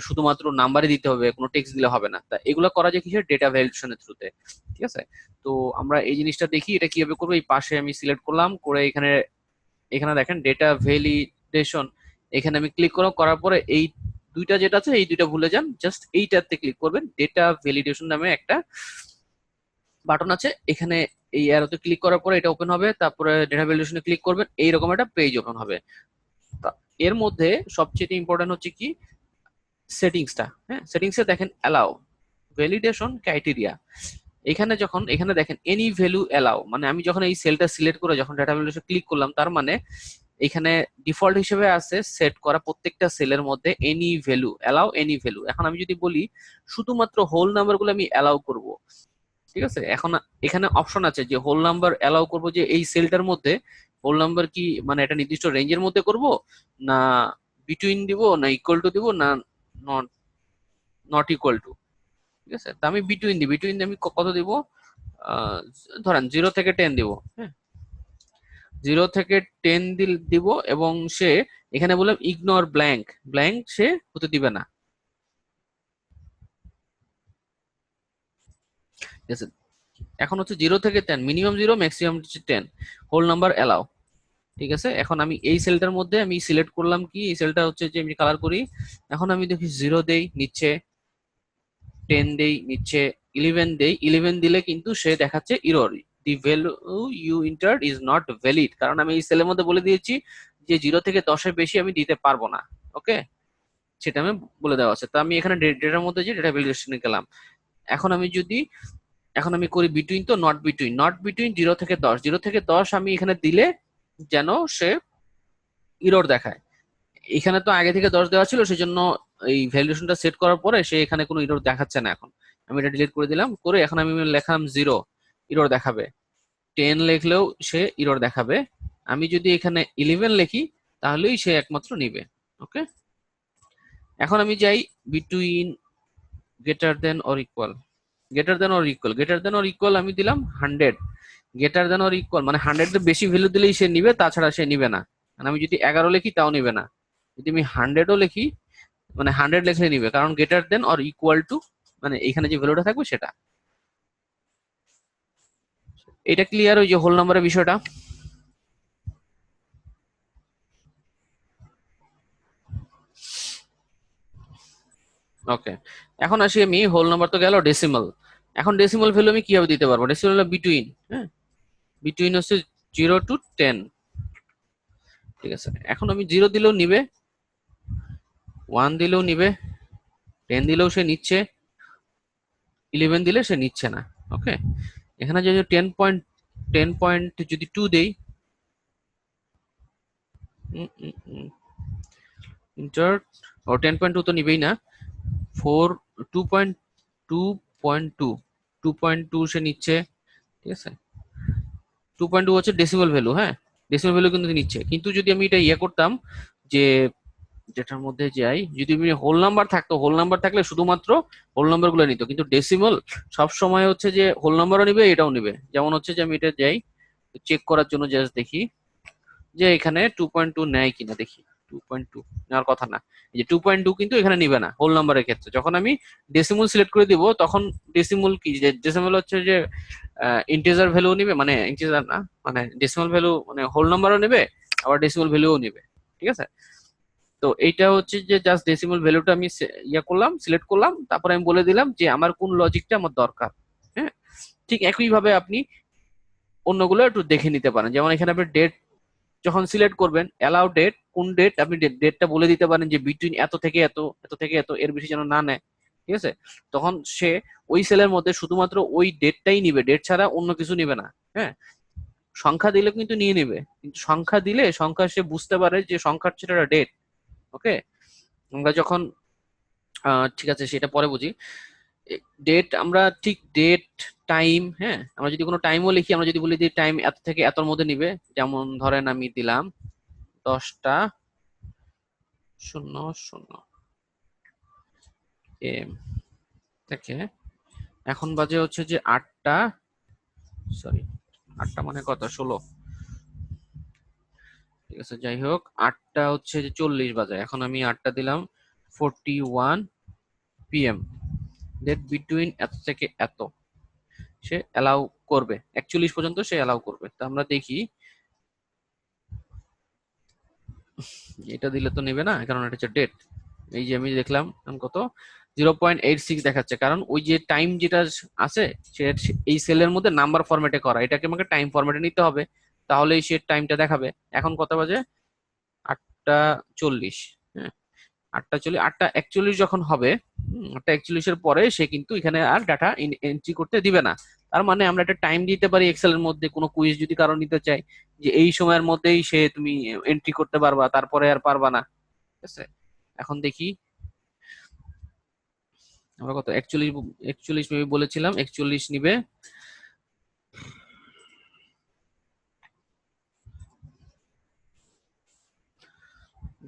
শুধুমাত্র নাম্বারই দিতে হবে, কোনো টেক্সট দিলে হবে না। তা এগুলো করা যায় কিসের, ডেটা ভ্যালিডেশনের থ্রুতে। ঠিক আছে, তো আমরা এই জিনিসটা দেখি এটা কিভাবে করবো। এই পাশে আমি সিলেক্ট করলাম, করে এখানে এখানে দেখেন ডেটা ভ্যালিডেশন, এখানে আমি ক্লিক করার পরে এই দুইটা যেটা আছে এই দুইটা ভুলে যান, জাস্ট এইটাতে ক্লিক করবেন। ডেটা ভ্যালিডেশন নামে একটা বাটন আছে এখানে, এই অ্যারোতে ক্লিক করার পরে এটা ওপেন হবে, তারপরে ডেটা ভ্যালিডেশনে ক্লিক করবেন, এইরকম একটা পেজ ওপেন হবে। এর মধ্যে সবচেয়ে ইম্পর্টেন্ট হচ্ছে কি সেটিংসটা। হ্যাঁ, সেটিংসে দেখেন অ্যালাউ ভ্যালিডেশন ক্রাইটেরিয়া। এখানে দেখেন এনি ভ্যালু অ্যালাউ, মানে আমি যখন এই সেলটা সিলেক্ট করে যখন ডেটা ভ্যালিডেশন ক্লিক করলাম, তার মানে এখানে ডিফল্ট হিসেবে আছে সেট করা প্রত্যেকটা সেলের মধ্যে any value allow any value. এখন আমি যদি বলি শুধুমাত্র হোল নাম্বার গুলো আমি অ্যালাউ করব, ঠিক আছে, এখন এখানে অপশন আছে যে হোল নাম্বার অ্যালাউ করব, যে এই সেলটার মধ্যে হোল নাম্বার কি মানে এটা নির্দিষ্ট রেঞ্জের মধ্যে করব, না বিটুইন দিব, না ইকুয়াল টু দিব, না নট নট ইকুয়াল টু। ঠিক আছে, তা আমি বিটুইন দিই, বিটুইন আমি কত দিব, আহ, ধরেন 0 থেকে 10 দিব। হ্যাঁ, 0 থেকে 10 দিব, এবং সে এখানে বললাম ইগনোর ব্ল্যাঙ্ক, ব্ল্যাঙ্ক সে হতে দিবে না। ঠিক আছে, এখন হচ্ছে 0 থেকে 10, minimum 0 maximum 10, whole number allow. ঠিক আছে, এখন আমি এই সেলটার মধ্যে আমি সিলেক্ট করলাম কি, এই সেলটা হচ্ছে যে আমি কালার করি। এখন আমি দেখি 0 দেই, নিচ্ছে 10 দেই, নিচ্ছে 11 দেই। 11 দিলে কিন্তু সে দেখাচ্ছে error, the value you entered is not valid, কারণ আমি এই সেলের মধ্যে বলে দিয়েছি যে 0 থেকে 10-এর বেশি আমি দিতে পারবো না। ওকে, সেটা আমি বলে দেওয়া আছে। তো আমি এখানে ডেটার মধ্যে যে ডেটা ভ্যালিডেশনে গেলাম। এখন আমি যদি এখন আমি করি বিটুইন, তো নট বিটুইন, নট বিটুইন 0 থেকে 10, 0 থেকে 10 আমি এখানে দিলে যেন সে ইরর দেখায়। এখানে তো আগে থেকে 10 দেওয়া ছিল, সেজন্য এই ভ্যালিডেশনটা সেট করার পরে সে এখানে কোনো ইরর দেখাচ্ছে না। এখন আমি এটা ডিলিট করে দিলাম, করে এখন আমি লেখালাম 0, ইরর দেখাবে। 10 লিখলেও সে ইরর দেখাবে। আমি যদি এখানে 11 লিখি তাহলেই সে একমাত্র নিবে। ওকে, এখন আমি যাই between, greater than or equal, greater than or equal, greater than or equal আমি দিলাম 100। গ্রেটার দেন অর ইকুয়াল মানে 100 এর বেশি ভ্যালু দিলেই সে নিবে, তাছাড়া সে নিবে না। মানে আমি যদি 11 লিখি তাও নিবে না, যদি আমি 100ও লিখি মানে 100 লিখলে নিবে, কারণ greater than or equal to মানে এখানে যে ভ্যালুটা থাকবে সেটা। এটা ক্লিয়ার, ওই যে হোল নাম্বারের বিষয়টা? ওকে, এখন আসি আমি, হোল নাম্বার তো গেল, ডেসিমাল। এখন ডেসিমাল ভ্যালু আমি কিভাবে দিতে পারবো? ডেসিমাল বিটুইন, হ্যাঁ, বিটুইন হচ্ছে 0 to 10। ঠিক আছে, এখন আমি 0 দিলেও নিবে, 1 দিলেও নিবে, 10 দিলেও সে নিচ্ছে, 11 দিলে সে নিচ্ছে না। ওকে, এখানে যদি 10 পয়েন্ট যদি 2 দেই, ইন্টার ও 10.2 তো নিবেই না, 2.2, 2.2 সে নিচ্ছে। ঠিক আছে, 2.2 হচ্ছে ডেসিমাল ভ্যালু। হ্যাঁ, ডেসিমাল ভ্যালু কিন্তু নিচ্ছে, কিন্তু যদি আমি এটা ইয়ে করতাম যে যেটার মধ্যে যাই, যদি আমি হোল নাম্বার থাকতো, হোল নাম্বার থাকলে শুধুমাত্র হোল নাম্বার গুলো নিত, কিন্তু ডেসিমাল সব সময় হচ্ছে যে হোল নাম্বারও নিবে এটাও নিবে। যেমন হচ্ছে যে আমি এটা যাই চেক করার জন্য, জাস্ট দেখি যে এখানে 2.2 নেয় কিনা, দেখি 2.2 নেওয়ার কথা না। এই যে 2.2 কিন্তু এখানে নিবে না হোল নাম্বারের ক্ষেত্রে। যখন আমি ডেসিমাল সিলেক্ট করে দিব তখন ডেসিমাল কি, যে ডেসিমাল হচ্ছে যে ইন্টিজার ভ্যালু নিবে, মানে ইন্টিজার না, মানে ডেসিমাল ভ্যালু মানে হোল নাম্বারও নেবে, আবার ডেসিমাল ভ্যালুও নিবে। ঠিক আছে, তো এইটা হচ্ছে যে জাস্ট ডেসিমাল ভ্যালুটা আমি ইয়া করলাম, সিলেক্ট করলাম, তারপরে আমি বলে দিলাম যে আমার কোন লজিকটা আমার দরকার। হ্যাঁ, ঠিক একই ভাবে আপনি অন্যগুলো একটু দেখে নিতে পারেন। যেমন এখানে আপনি ডেট যখন সিলেক্ট করবেন, অ্যালাউ ডেট, কোন ডেট আপনি ডেটটা বলে দিতে পারেন যে বিটুইন এত থেকে এত, এত থেকে এত, এর বেশি যেন না নেয়। ঠিক আছে, তখন সে ওই সেলের মধ্যে শুধুমাত্র ওই ডেটটাই নিবে, ডেট ছাড়া অন্য কিছু নিবে না। হ্যাঁ, সংখ্যা দিলে কিন্তু নিয়ে নিবে, কিন্তু সংখ্যা দিলে সংখ্যা সে বুঝতে পারে যে সংখ্যার সেটা ডেট। ওকে, আমরা যখন ঠিক আছে সেটা পরে বুঝি। ডেট আমরা ঠিক ডেট, টাইম, হ্যাঁ, আমরা যদি কোনো টাইমও লিখি, আমরা যদি বলি যে টাইম এত থেকে এতর মধ্যে নিবে, যেমন ধরেন আমি দিলাম 10:00 এম থেকে, এখন বাজে হচ্ছে যে 8টা, সরি 8টা মানে কত, 16। ঠিক আছে, যাই হোক 8টা হচ্ছে যে 40 বাজে, এখন আমি 8টা দিলাম 41 PM, ডেট বিটুইন এত থেকে এত সে অ্যালাউ করবে, 41 পর্যন্ত সে অ্যালাউ করবে। তো আমরা দেখি এটা দিলে তো নেবে না, কারণ এটা হচ্ছে ডেট। এই যে আমি দেখলাম কত 0.86 দেখাচ্ছে, কারণ ওই যে টাইম যেটা আছে সে এই সেলের মধ্যে নাম্বার ফরম্যাটে করা, এটাকে আমাকে টাইম ফরম্যাটে নিতে হবে, তাহলেই সে টাইমটা দেখাবে। এখন কত বাজে? 8:40। হ্যাঁ, 8:40, 8:41 যখন হবে, 8:41-এর পরে সে কিন্তু এখানে আর ডাটা এন্ট্রি করতে দিবে না। তার মানে আমরা একটা টাইম দিতে পারি এক্সেল এর মধ্যে, কোনো কুইজ যদি কারো নিতে চাই, যে এই সময়ের মধ্যেই সে তুমি এন্ট্রি করতে পারবা, তারপরে আর পারবা না। ঠিক আছে, এখন দেখি আমরা কত 41, 41 মেবি বলেছিলাম, 41 নিবে।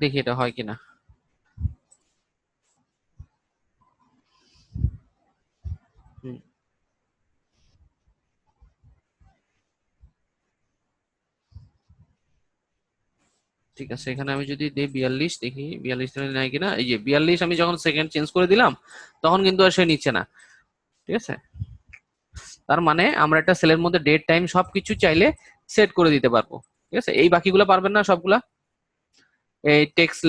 দেখি এটা হয় কিনা। হুম, ঠিক আছে, এখানে আমি যদি দিই 42, দেখি 42 নাই কিনা। এই যে 42, আমি যখন সেকেন্ড চেঞ্জ করে দিলাম তখন কিন্তু আর সে নিচ্ছে না। ঠিক আছে, তার মানে আমরা একটা সেলের মধ্যে ডেট টাইম সবকিছু চাইলে সেট করে দিতে পারবো। ঠিক আছে, এই বাকিগুলো পারবেন না সবগুলা। এই টেক্সট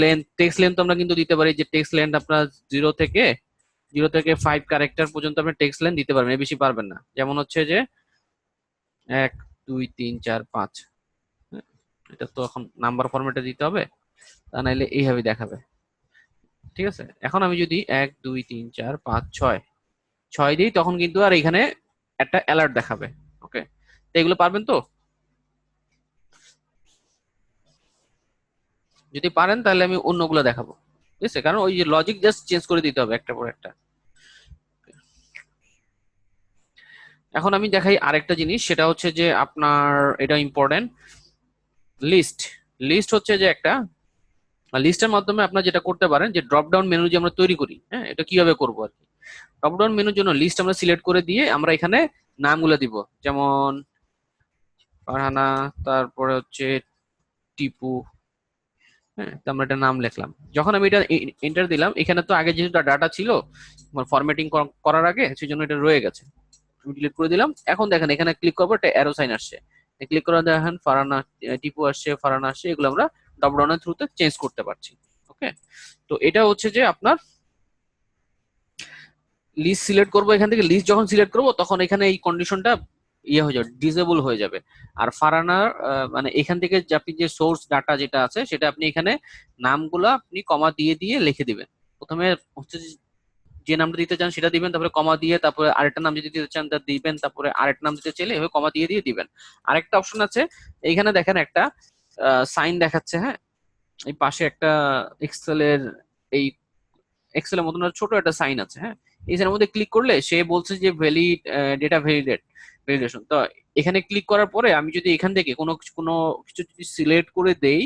লেন্থ আমরা কিন্তু দিতে পারি, যে টেক্সট লেন্থ আপনার 0 থেকে 5 ক্যারেক্টার পর্যন্ত আপনি টেক্সট লেন্থ দিতে পারবেন, এর বেশি পারবেন না। যেমন হচ্ছে যে 1 2 3 4 5। এটা তো এখন নাম্বার ফরম্যাটে দিতে হবে, তা নাইলে এইভাবে দেখাবে। ঠিক আছে, এখন আমি যদি 1 2 3 4 5 6 6 দিই, তখন কিন্তু আর এখানে একটা অ্যালার্ট দেখাবে। ওকে, তো এগুলো পারবেন তো? যদি পারেন তাহলে আমি অন্যগুলো দেখাবো। ঠিক আছে, কারণ ওই যে লজিক জাস্ট চেঞ্জ করে দিতে হবে একটা পর একটা। এখন আমি দেখাই আরেকটা জিনিস, সেটা হচ্ছে যে আপনার এটা ইম্পর্টেন্ট, লিস্ট। লিস্ট হচ্ছে যে একটা লিস্টের মাধ্যমে আপনার যেটা করতে পারেন, যে ড্রপ ডাউন মেনু যে আমরা তৈরি করি, হ্যাঁ, এটা কিভাবে করবো আর কি। ড্রপ ডাউন মেনুর জন্য লিস্ট আমরা সিলেক্ট করে দিয়ে আমরা এখানে নামগুলো দিব, যেমন ফারহানা, তারপরে হচ্ছে টিপু। হ্যাঁ, তো আমরা এটা নাম লিখলাম। যখন আমি এটা এন্টার দিলাম, এখানে তো আগে যেহেতু ডাটা ছিল ফরম্যাটিং করার আগে, সেই জন্য এটা রয়ে গেছে। আমি ডিলিট করে দিলাম। এখন দেখেন এখানে ক্লিক করবো, একটা অ্যারো সাইন আসছে, ক্লিক করে দেখেন ফারানা, টিপু আসছে, ফারানা আসছে, এগুলো আমরা ড্রপ ডাউনের থ্রুতে চেঞ্জ করতে পারছি। ওকে, তো এটা হচ্ছে যে আপনার লিস্ট সিলেক্ট করবো। এখান থেকে লিস্ট যখন সিলেক্ট করবো তখন এখানে এই কন্ডিশনটা ইয়ে হয়ে যাবে, ডিসেবল হয়ে যাবে। আর ফারানার মানে এখান থেকে যে আপনি যে সোর্স ডাটা যেটা আছে, সেটা আপনি এখানে নামগুলো আপনি কমা দিয়ে দিয়ে লিখে দিবেন। প্রথমে হচ্ছে যে নামটা দিতে চান সেটা দিবেন, তারপরে কমা দিয়ে, তারপরে আরেকটা নাম যদি দিতে চান তা দিবেন, তারপরে আরেকটা নাম দিতে চাইলে এভাবে কমা দিয়ে দিয়ে দিবেন। আরেকটা অপশন আছে, এইখানে দেখেন একটা সাইন দেখাচ্ছে, হ্যাঁ, এই পাশে একটা এক্সেলের, এই এক্সেলের মতন একটা ছোট একটা সাইন আছে, হ্যাঁ। এই সাইনের মধ্যে ক্লিক করলে সে বলছে যে ভ্যালিড ডেটা ভ্যালিডেশন। তো এখানে ক্লিক করার পরে আমি যদি এখান থেকে কোনো কোনো কিছু যদি সিলেক্ট করে দেই,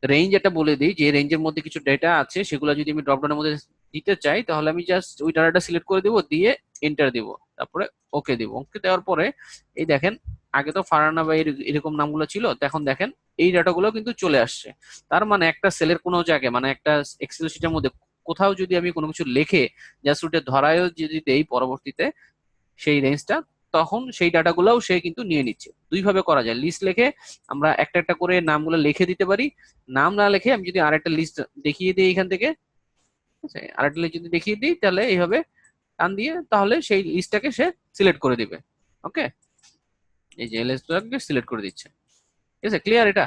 রেঞ্জ এটা বলে দিই, যে রেঞ্জের মধ্যে কিছু ডেটা আছে সেগুলো যদি আমি ড্রপডাউনের মধ্যে দিতে চাই, তাহলে আমি জাস্ট ওই ডাটাটা সিলেক্ট করে দিব, দিয়ে এন্টার দিব, তারপরে ওকে দিব। ওকে দেওয়ার পরে এই দেখেন, আগে তো ফারানা বা এরকম নামগুলো ছিল, তো এখন দেখেন এই ডাটাগুলো কিন্তু চলে আসছে। তার মানে একটা সেলের কোনো জায়গায়, মানে একটা এক্সেল শিটের মধ্যে কোথাও যদি আমি কোনো কিছু লিখে জাস্ট ওটা ধরায়ও যদি দেই পরবর্তীতে সেই রেঞ্জটা, তখন সেই ডাটাগুলোও সে কিন্তু নিয়ে নিচ্ছে। দুই ভাবে করা যায়, লিস্ট লিখে আমরা একটা একটা করে নামগুলো লিখে দিতে পারি। নাম না লিখে আমি যদি আরেকটা লিস্ট দেখিয়ে দিই এখান থেকে, ঠিক আছে, আরেকটা লিস্ট যদি দেখিয়ে দিই, তাহলে এইভাবে টান দিয়ে তাহলে সেই লিস্টটাকে সে সিলেক্ট করে দিবে। ওকে, এই যে লিস্টটাকে সিলেক্ট করে দিচ্ছে। ঠিক আছে, ক্লিয়ার এটা?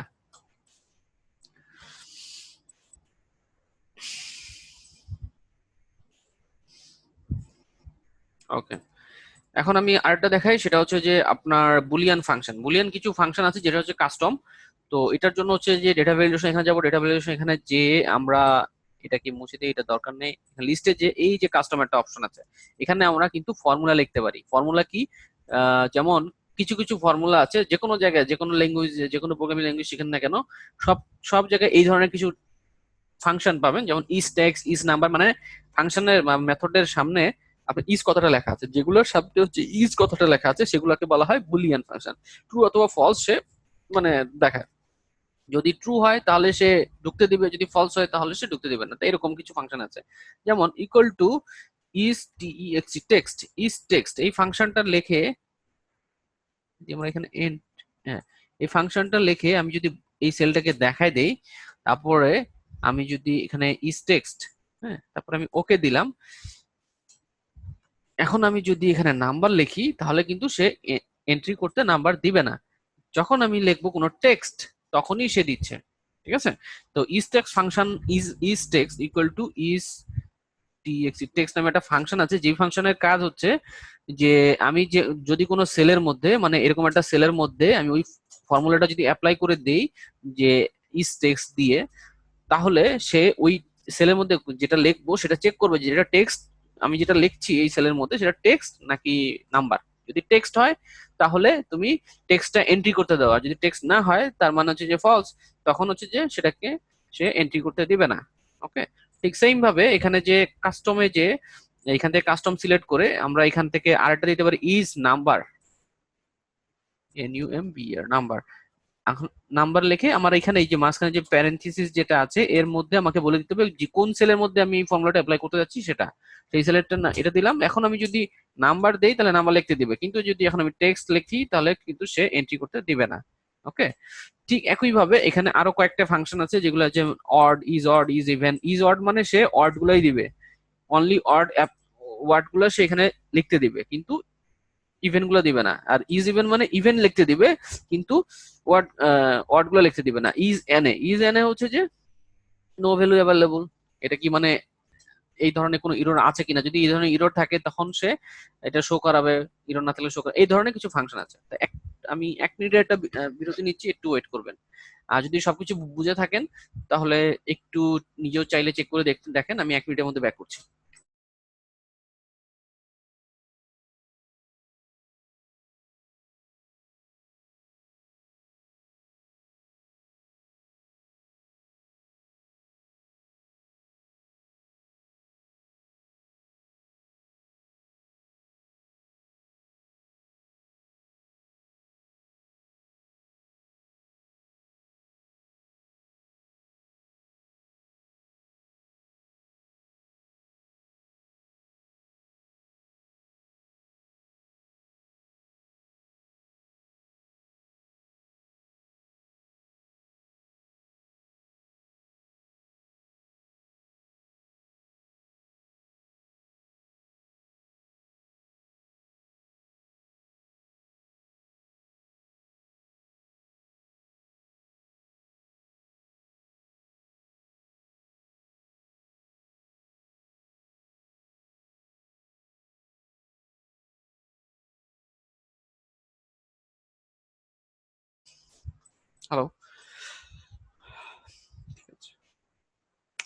ওকে, এখন আমি আরেকটা দেখাই, সেটা হচ্ছে যে আপনার বুলিয়ান ফাংশন। বুলিয়ান কিছু ফাংশন আছে যেটা হচ্ছে কাস্টম। তো এটার জন্য হচ্ছে যে ডেটা ভ্যালিডেশন, এখানে যাবো, ডেটা ভ্যালিডেশন এখানে যে আমরা এটা কি মুছে দিই, এটা দরকার নেই। লিস্টে যে এই যে কাস্টম একটা অপশন আছে, এখানে আমরা কিন্তু ফর্মুলা লিখতে পারি। ফর্মুলা কি? যেমন কিছু কিছু ফর্মুলা আছে, যে কোনো জায়গায়, যে কোনো ল্যাঙ্গুয়েজ, যে কোনো প্রোগ্রামিং ল্যাঙ্গুয়েজ শিখেন না কেন, সব সব জায়গায় এই ধরনের কিছু ফাংশন পাবেন, যেমন ইজ টেক্সট, ইজ নাম্বার, মানে ফাংশনের মেথডের সামনে আপনার ইজ কথাটা লেখা আছে, যেগুলোর সাথে হচ্ছে ইজ কথাটা লেখা আছে সেগুলোকে বলা হয় বুলিয়ান ফাংশন। ট্রু অথবা ফলস সে মানে দেখায়। যদি ট্রু হয় তাহলে সে ঢুকতে দিবে, যদি ফলস হয় তাহলে সে ঢুকতে দিবে না। তো এরকম কিছু ফাংশন আছে, যেমন equal to is text, text is text, এই ফাংশনটা লেখে যদি আমরা এখানে হ্যাঁ, এই ফাংশনটা লিখে আমি যদি এই সেলটাকে দেখাই দেই, তারপরে আমি যদি এখানে ইজ টেক্সট, হ্যাঁ, তারপরে আমি ওকে দিলাম। এখন আমি যদি এখানে নাম্বার লিখি তাহলে কিন্তু সে এন্ট্রি করতে নাম্বার দিবে না। যখন আমি লিখবো কোনো টেক্সট তখনই সে দিচ্ছে। ঠিক আছে, তো is text function, is text equal to is টিএক্সি টেক্সট নামে একটা ফাংশন আছে, যে ফাংশনের কাজ হচ্ছে যে আমি যে যদি কোনো সেলের মধ্যে, মানে এরকম একটা সেলের মধ্যে আমি ওই ফর্মুলাটা যদি অ্যাপ্লাই করে দেই যে ইজ টেক্সট দিয়ে, তাহলে সে ওই সেলের মধ্যে যেটা লিখবো সেটা চেক করবে যে এটা টেক্সট, আমি যেটা লিখছি এই সেলের মধ্যে সেটা টেক্সট নাকি নাম্বার। যদি টেক্সট হয় তাহলে তুমি টেক্সটটা এন্ট্রি করতে দাও, আর যদি টেক্সট না হয় তার মানে হচ্ছে যে ফলস, তখন হচ্ছে যে সেটাকে সে এন্ট্রি করতে দিবে না। ওকে, ঠিক সেম ভাবে এখানে যে কাস্টমে যে এখান থেকে কাস্টম সিলেক্ট করে আমরা এখান থেকে আরেকটা দিতে পারি ইজ নাম্বার, NUMBR নাম্বার। এখন নাম্বার লিখে আমার এখানে এই যে মাঝখানে যে প্যারেনথিসিস যেটা আছে এর মধ্যে আমাকে বলে দিতে হবে যে কোন সেলের মধ্যে আমি এই ফর্মুলাটা অ্যাপ্লাই করতে যাচ্ছি সেটা, সেই সেলেরটা না এটা দিলাম। এখন আমি যদি নাম্বার দেই তাহলে নাম্বার লিখতে দিবে, কিন্তু যদি এখন আমি টেক্সট লিখি তাহলে কিন্তু সে এন্ট্রি করতে দিবে না। ওকে, ঠিক একই ভাবে এখানে আরো কয়েকটা ফাংশন আছে যেগুলো আছে odd, is even. Is odd মানে সে অড গুলাই দিবে, অনলি অড ওয়ার্ড গুলো সে এখানে লিখতে দিবে, কিন্তু ইভেন্ট গুলো দিবে না। আর ইজ ইভেন মানে ইভেন্ট লিখতে দিবে, কিন্তু ওয়ার্ড ওয়ার্ড গুলো লিখতে দিবে না। ইজ এন এ হচ্ছে যে নো ভ্যালু অ্যাভেলেবল। এটা কি মানে এই ধরনের কোনো ইরর আছে কিনা, যদি এই ধরনের ইরর থাকে তখন সে এটা শো করাবে, ইরর না থাকলে শো করাবে, এই ধরনের কিছু ফাংশন আছে। তো আমি 1 মিনিটের একটা বিরতি নিচ্ছি, একটু ওয়েট করবেন। আর যদি সবকিছু বুঝে থাকেন তাহলে একটু নিজেও চাইলে চেক করে দেখতে দেখেন, আমি 1 মিনিটের মধ্যে ব্যাক করছি। হ্যালো,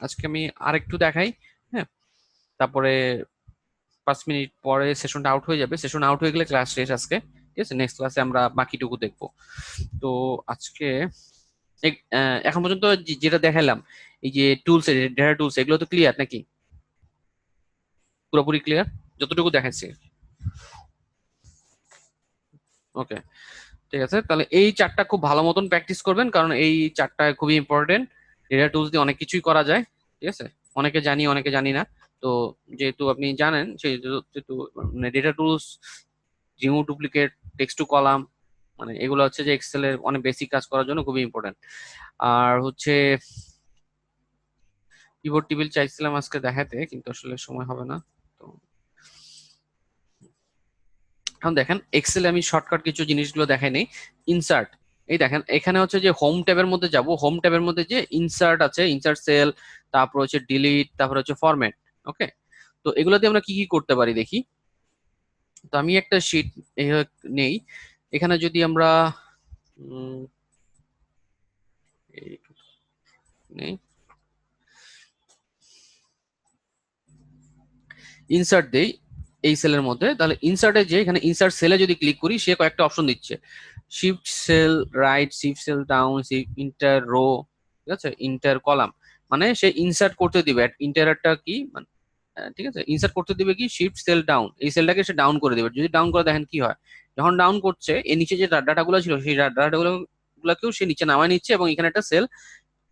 আজকে আমি আরেকটু দেখাই, হ্যাঁ, তারপরে 5 মিনিট পরে সেশনটা আউট হয়ে যাবে। সেশন আউট হয়ে গেলে ক্লাস শেষ আজকে। ঠিক আছে, নেক্সট ক্লাসে আমরা বাকিটুকু দেখবো। তো আজকে এখন পর্যন্ত যেটা দেখালাম, এই যে টুলস, ডেটা টুলস, এগুলো তো ক্লিয়ার নাকি? পুরোপুরি ক্লিয়ার যতটুকু দেখাচ্ছি? ওকে, ঠিক আছে, তাহলে এই চারটা খুব ভালো মতন প্র্যাকটিস করবেন, কারণ এই চারটা খুবই ইম্পর্টেন্ট। ডেটা টুলস দিয়ে অনেক কিছুই করা যায়। ঠিক আছে, অনেকে জানি অনেকে জানি না। তো যেহেতু আপনি জানেন সেই যেহেতু মানে data tools, Jio duplicate, text to column, মানে এগুলো হচ্ছে যে এক্সেলের অনেক বেসিক কাজ করার জন্য খুবই ইম্পর্টেন্ট। আর হচ্ছে পিভট টেবিল চাইছিলাম আজকে দেখাতে, কিন্তু আসলে সময় হবে না। তো এখন দেখেন এক্সেলে আমি শর্টকাট কিছু জিনিসগুলো দেখাই নেই। ইনসার্ট, এই দেখেন এখানে হচ্ছে যে হোম ট্যাবের মধ্যে যাব, হোম ট্যাবের মধ্যে যে ইনসার্ট আছে, ইনসার্ট সেল, তারপর হচ্ছে ডিলিট, তারপর হচ্ছে ফরম্যাট। ওকে, তো এগুলোতে আমরা কি কি করতে পারি দেখি। তো আমি একটা শিট নেই, এখানে যদি আমরা উম, এই নেই, ইনসার্ট দেই এই সেলের মধ্যে, তাহলে ইনসার্টে যে এখানে ইনসার্ট সেলে যদি ক্লিক করি সে কয়েকটা অপশন দিচ্ছে, shift cell right, shift cell down, entire row, ঠিক আছে, ইন্টার কলাম। মানে সে ইনসার্ট করতে দিবে, ইন্টারটা কি মানে ঠিক আছে, ইনসার্ট করতে দিবে কি শিফট সেল ডাউন, এই সেলটাকে সে ডাউন করে দিবে। যদি ডাউন করে দেখেন কি হয়, যখন ডাউন করছে এর নিচে যে ডাটাগুলো ছিল সেই ডাটাগুলো গুলাকেও সে নিচে নামায় নিচ্ছে এবং এখানে একটা সেল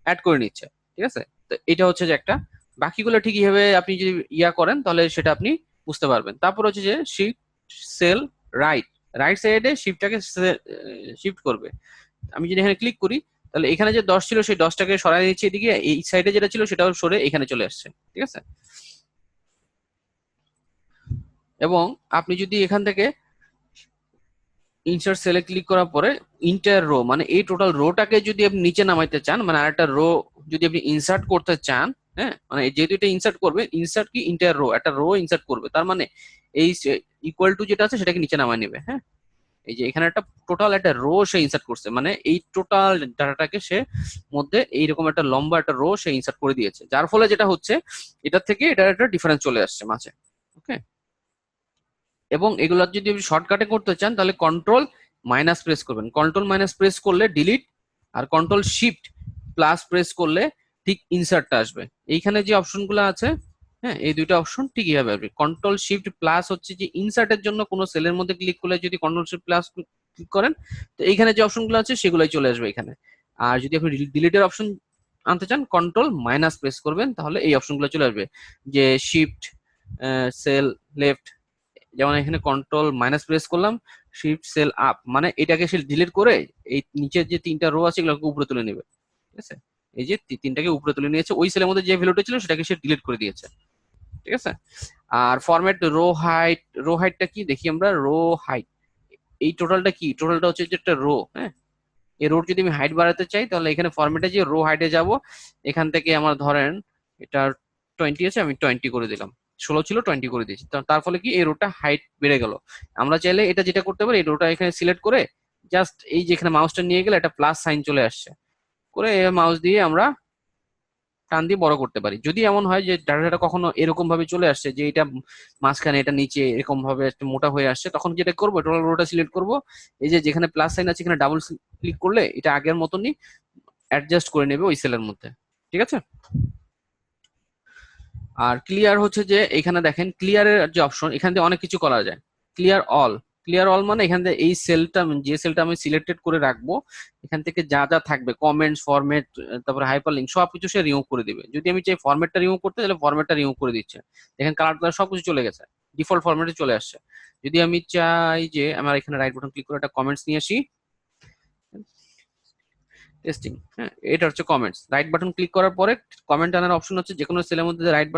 অ্যাড করে নিচ্ছে। ঠিক আছে, তো এটা হচ্ছে যে একটা, বাকিগুলো ঠিক এইভাবে আপনি যদি ইয়া করেন তাহলে সেটা আপনি বুঝতে পারবেন। তারপর হচ্ছে যে শিফট সেল রাইট, রাইট সাইডে শিফটটাকে শিফট করবে। আমি যদি এখানে ক্লিক করি তাহলে এখানে যে 10 ছিল সেই 10টাকে সরাই দিচ্ছি এদিকে, এই সাইডে যেটা ছিল সেটাও সরে এখানে চলে আসছে, ঠিক আছে। এবং আপনি যদি এখান থেকে ইনসার্ট সেলে ক্লিক করার পরে ইন্টায়ার রো মানে এই টোটাল রোটাকে যদি আপনি নিচে নামাইতে চান, মানে আরেকটা রো যদি আপনি ইনসার্ট করতে চান, হ্যাঁ, মানে যেহেতু এটা ইনসার্ট করবে, ইনসার্ট কি ইন্টায়ার রো, একটা রো ইনসার্ট করবে, তার মানে এই ইকুয়াল টু যেটা আছে সেটাকে নিচে নামায় নেবে, হ্যাঁ। এই যে এখানে একটা টোটাল একটা রো সে ইনসার্ট করছে, মানে এই টোটাল ডাটাটাকে সে মধ্যে এইরকম একটা লম্বা একটা রো সে ইনসার্ট করে দিয়েছে, যার ফলে যেটা হচ্ছে এটা থেকে এটা একটা ডিফারেন্স চলে আসছে মাঝে, ওকে। এবং এগুলো যদি আপনি শর্টকাটে করতে চান তাহলে কন্ট্রোল মাইনাস প্রেস করবেন, কন্ট্রোল মাইনাস প্রেস করলে ডিলিট, আর কন্ট্রোল শিফট প্লাস প্রেস করলে ঠিক ইনসার্টটা আসবে। এইখানে যে অপশনগুলো আছে, হ্যাঁ, এই দুইটা অপশন ঠিকই হবে। কন্ট্রোল শিফট প্লাস হচ্ছে যে ইনসার্টের জন্য কোনো সেলের মধ্যে ক্লিক করলে যদি কন্ট্রোল শিফট প্লাস ক্লিক করেন তো এইখানে যে অপশনগুলো আছে সেগুলোই চলে আসবে এখানে। আর যদি আপনি ডিলিটের অপশন আনতে চান কন্ট্রোল মাইনাস প্রেস করবেন, তাহলে এই অপশনগুলো চলে আসবে, যে শিফট সেল লেফট, যেমন এখানে কন্ট্রোল মাইনাস প্রেস করলাম, শিফট সেল আপ, মানে এটাকে সে ডিলিট করে এই নিচের যে তিনটা রো আছে এগুলোকে উপরে তুলে নেবে, ঠিক আছে। এই যে তিনটাকে উপরে তুলে নিয়েছে, ওই সেলের মধ্যে যে ভ্যালুটা ছিল সেটাকে সে ডিলিট করে দিয়েছে, ঠিক আছে। আর ফরম্যাট রো হাইট, রো হাইটটা কি দেখি আমরা, রো হাইট এই টোটালটা কি, টোটালটা হচ্ছে যে একটা রো, হ্যাঁ। এই রোড যদি আমি হাইট বাড়াতে চাই তাহলে এখানে ফরম্যাটে যে রো হাইটে যাব, এখান থেকে আমার ধরেন এটা 20 আছে, আমি 20 করে দিলাম, 16 ছিল 20 করে দিয়েছি, তার ফলে কি এই রোডটা হাইট বেড়ে গেল। আমরা চাইলে এটা যেটা করতে পারি, এই রোডটা এখানে সিলেক্ট করে জাস্ট এই যে এখানে মাউসটা নিয়ে গেলে একটা প্লাস সাইন চলে আসছে, করে মাউস দিয়ে আমরা টান দিয়ে বড় করতে পারি। যদি এমন হয় যে ডাটাটা কখনো এরকম ভাবে চলে আসছে যে এটা মাঝখানে এটা নিচে এরকম ভাবে একটা মোটা হয়ে আসছে, তখন যেটা করবো টোটাল রোটা সিলেক্ট করব, এই যে যেখানে প্লাস সাইন আছে এখানে ডাবল ক্লিক করলে এটা আগের মতনই অ্যাডজাস্ট করে নেবে ওই সেলের মধ্যে, ঠিক আছে। আর ক্লিয়ার হচ্ছে যে এখানে দেখেন ক্লিয়ারের যে অপশন, এখান থেকে অনেক কিছু করা যায়। ক্লিয়ার অল, ক্লিয়ার অল মানে এখান থেকে এই সেলটা, যে সেলটা আমি সিলেক্টেড করে রাখবো এখান থেকে যা যা থাকবে কমেন্টস ফরম্যাট তারপরে হাইপার লিঙ্ক সবকিছু সে রিমুভ করে দিবে। যদি আমি চাই ফরম্যাটটা রিমুভ করতে তাহলে ফরম্যাটটা রিমুভ করে দিচ্ছে, দেখেন কালার টালার সবকিছু চলে গেছে, ডিফল্ট ফরম্যাটে চলে আসছে। যদি আমি চাই যে আমার এখানে রাইট বাটন ক্লিক করে একটা কমেন্টস নিয়ে আসি, টেস্টিং, হ্যাঁ, এটা হচ্ছে কমেন্টস, রাইট বাটন ক্লিক করার পরে কমেন্ট আনার অপশন হচ্ছে যে কোনো সেলের মধ্যে রাইট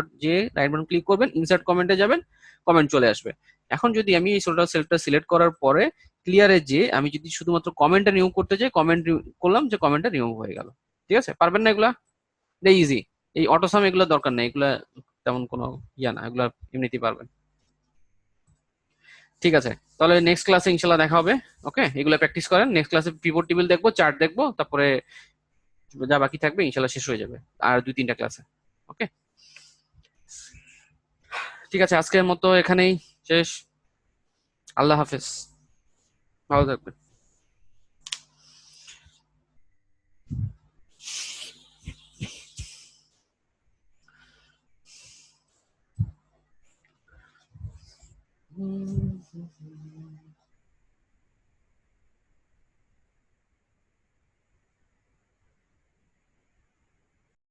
বাটন ক্লিক করবেন, ইনসার্ট কমেন্টে যাবেন, কমেন্ট চলে আসবে। এখন যদি আমি এই সেলটা সিলেক্ট করার পরে ক্লিয়ারে যে আমি যদি শুধুমাত্র কমেন্টটা রিমুভ করতে চাই, কমেন্ট করলাম, যে কমেন্টটা রিমুভ হয়ে গেল, ঠিক আছে। পারবেন না এগুলা, এটা ইজি। এই অটোসাম এগুলো দরকার নেই, এগুলা তেমন কোনো ইয়া না, এগুলা এমনিতেই পারবেন, ঠিক আছে। তাহলে নেক্সট ক্লাসে ইনশাল্লাহ দেখা হবে, ওকে। এগুলো প্র্যাকটিস করেন, নেক্সট ক্লাসে পিভট টেবিল দেখবো, চার্ট দেখবো, তারপরে যা বাকি থাকবে ইনশাল্লাহ শেষ হয়ে যাবে আর 2-3টা ক্লাসে, ওকে। ঠিক আছে, আজকের মতো এখানেই শেষ। আল্লাহ হাফেজ, ভালো থাকবেন।